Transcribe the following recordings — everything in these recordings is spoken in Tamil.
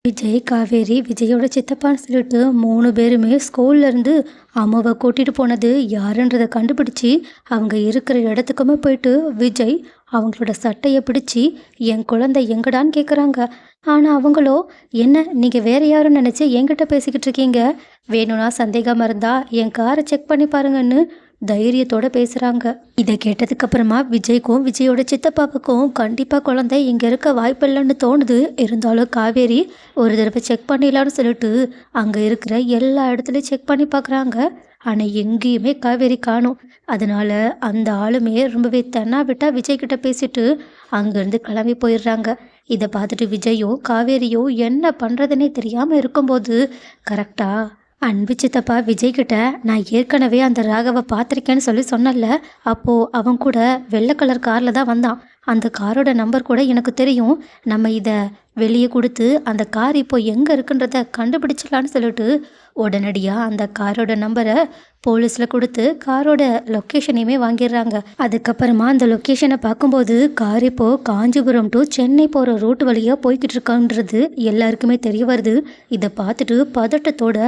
விஜய், காவேரி, விஜயோட சித்தப்பான்னு சொல்லிட்டு 3 பேருமே ஸ்கூல்லேருந்து அம்மாவை கூட்டிகிட்டு போனது யாருன்றதை கண்டுபிடிச்சி அவங்க இருக்கிற இடத்துக்குமே போயிட்டு விஜய் அவங்களோட சட்டையை பிடிச்சி என் குழந்தை எங்கடான்னு கேட்குறாங்க. ஆனால் அவங்களோ என்ன நீங்கள் வேற யாரும் நினச்சி என்கிட்ட பேசிக்கிட்டு இருக்கீங்க, வேணும்னா சந்தேகமாக இருந்தால் என் காரை செக் பண்ணி பாருங்கன்னு தைரியத்தோட பேசுகிறாங்க. இதை கேட்டதுக்கு அப்புறமா விஜய்க்கும் விஜயோட சித்தப்பாவுக்கும் கண்டிப்பாக குழந்தை இங்கே இருக்க வாய்ப்பில்லைன்னு தோணுது. இருந்தாலும் காவேரி ஒரு தடவை செக் பண்ணிடலான்னு சொல்லிட்டு அங்கே இருக்கிற எல்லா இடத்துலையும் செக் பண்ணி பார்க்குறாங்க. ஆனால் எங்கேயுமே காவேரி காணும். அதனால அந்த ஆளுமே ரொம்பவே தென்னா விட்டா விஜய்கிட்ட பேசிட்டு அங்கேருந்து கிளம்பி போயிடுறாங்க. இதை பார்த்துட்டு விஜயும் காவேரியும் என்ன பண்ணுறதுனே தெரியாமல் இருக்கும்போது கரெக்டாக அன்பு சித்தப்பா விஜய்கிட்ட நான் ஏற்கனவே அந்த ராகவை பார்த்துருக்கேன்னு சொன்னல, அப்போது அவன் கூட வெள்ளை கலர் காரில் தான் வந்தான். அந்த காரோட நம்பர் கூட எனக்கு தெரியும். நம்ம இதை வெளியே கொடுத்து அந்த கார் இப்போ எங்கே இருக்குன்றத கண்டுபிடிச்சலான்னு சொல்லிட்டு உடனடியாக அந்த காரோட நம்பரை போலீஸில் கொடுத்து காரோட லொக்கேஷனையுமே வாங்கிடுறாங்க. அதுக்கப்புறமா அந்த லொக்கேஷனை பார்க்கும்போது கார் இப்போது காஞ்சிபுரம் டு சென்னை போகிற ரூட் வழியாக போய்கிட்டு இருக்கான்றது எல்லாருக்குமே தெரிய வருது. இதை பார்த்துட்டு பதட்டத்தோட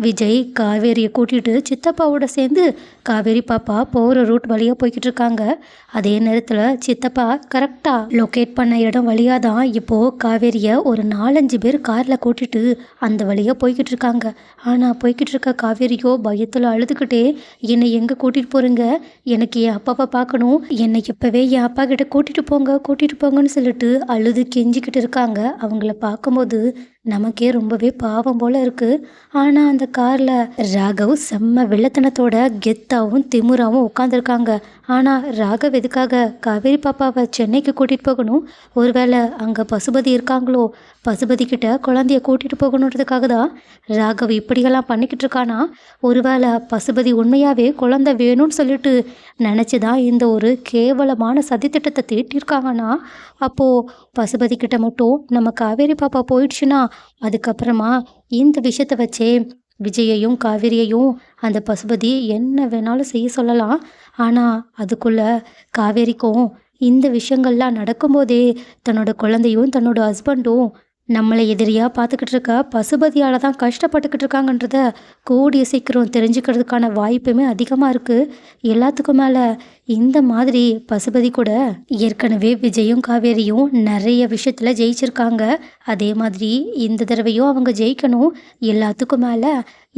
விஜய் காவேரியை கூட்டிகிட்டு சித்தப்பாவோட சேர்ந்து காவேரி பாப்பா போகிற ரூட் வழியாக போய்கிட்டு இருக்காங்க. அதே நேரத்தில் சித்தப்பா கரெக்டாக லொக்கேட் பண்ண இடம் வழியாக தான் இப்போது காவேரியை ஒரு 4-5 பேர் காரில் கூட்டிகிட்டு அந்த வழியாக போய்கிட்டு இருக்காங்க. ஆனால் போய்கிட்டு இருக்க காவேரியோ பயத்தில் அழுதுகிட்டே என்னை எங்கே கூட்டிகிட்டு போகிறீங்க, எனக்கு என் அப்பாவை பார்க்கணும், என்னை இப்போவே என் அப்பா கிட்ட கூட்டிகிட்டு போங்கன்னு சொல்லிட்டு அழுது கெஞ்சிக்கிட்டு இருக்காங்க. அவங்கள பார்க்கும்போது நமக்கே ரொம்பவே பாவம் போல் இருக்குது. ஆனால் அந்த காரில் ராகவ் செம்ம வெள்ளத்தனத்தோட கெத்தாவும் திமுறாவும் உட்காந்துருக்காங்க. ஆனால் ராகவ் எதுக்காக காவேரி பாப்பாவை சென்னைக்கு கூட்டிகிட்டு போகணும், ஒருவேளை அங்கே பசுபதி இருக்காங்களோ, பசுபதி கிட்ட குழந்தைய கூட்டிகிட்டு போகணுன்றதுக்காக தான் ராகவ் இப்படியெல்லாம் பண்ணிக்கிட்டு இருக்கானா, ஒருவேளை பசுபதி உண்மையாகவே குழந்தை வேணும்னு சொல்லிட்டு நினச்சி தான் இந்த ஒரு கேவலமான சதித்திட்டத்தை தீட்டியிருக்காங்கன்னா, அப்போது பசுபதி கிட்ட மட்டும் நம்ம காவேரி பாப்பா போயிடுச்சுன்னா அதுக்கப்புறமா இந்த விஷயத்தை வச்சே விஜயையும் காவேரியையும் அந்த பசுபதி என்ன வேணாலும் செய்ய சொல்லலாம். ஆனால் அதுக்குள்ள காவேரிக்கும் இந்த விஷயங்கள்லாம் நடக்கும்போதே தன்னோட குழந்தையும் தன்னோட ஹஸ்பண்டும் நம்மளை எதிரியாக பார்த்துக்கிட்டு இருக்க பசுபதியால் தான் கஷ்டப்பட்டுக்கிட்டு இருக்காங்கன்றத கூடிய சீக்கிரம் தெரிஞ்சுக்கிறதுக்கான வாய்ப்புமே அதிகமாக இருக்குது. எல்லாத்துக்கும் மேலே இந்த மாதிரி பசுபதி கூட ஏற்கனவே விஜயும் காவேரியும் நிறைய விஷயத்தில் ஜெயிச்சிருக்காங்க. அதே மாதிரி இந்த தடவையும் அவங்க ஜெயிக்கணும். எல்லாத்துக்கும் மேலே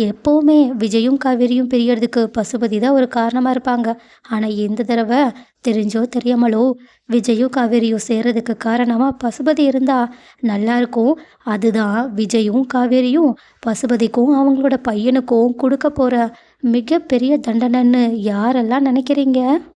எப்போவுமே விஜயும் காவேரியும் பிரியறதுக்கு பசுபதி தான் ஒரு காரணமாக இருப்பாங்க. ஆனால் இந்த தடவை தெரிஞ்சோ தெரியாமலோ விஜயும் காவேரியும் சேர்றதுக்கு காரணமாக பசுபதி இருந்தால் நல்லாயிருக்கும். அதுதான் விஜயும் காவேரியும் பசுபதிக்கும் அவங்களோட பையனுக்கும் கொடுக்க போகிற மிகப்பெரிய தண்டனைன்னு யாரெல்லாம் நினைக்கிறீங்க?